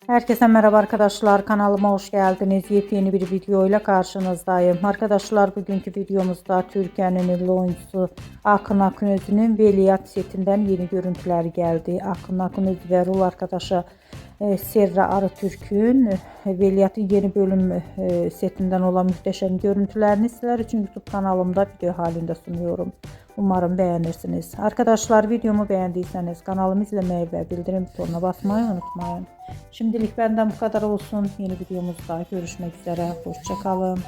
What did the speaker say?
Herkese merhaba arkadaşlar, kanalıma hoş geldiniz. Yepyeni bir video ile karşınızdayım. Arkadaşlar, bugünkü videomuzda Türkiye'nin ünlü oyuncusu Akın Akınözü'nün Veliaht setinden yeni görüntüler geldi. Akın Akınözü ve rol arkadaşı Serra Arıtürk'ün Veliaht'ın yeni bölüm setinden olan muhteşem görüntülerini sizler için YouTube kanalımda video halinde sunuyorum. Umarım beğenirsiniz. Arkadaşlar, videomu beğendiyseniz kanalımı izlemeyi ve bildirim butonuna basmayı unutmayın. Şimdilik benden bu kadar olsun. Yeni videomuzda görüşmek üzere. Hoşça kalın.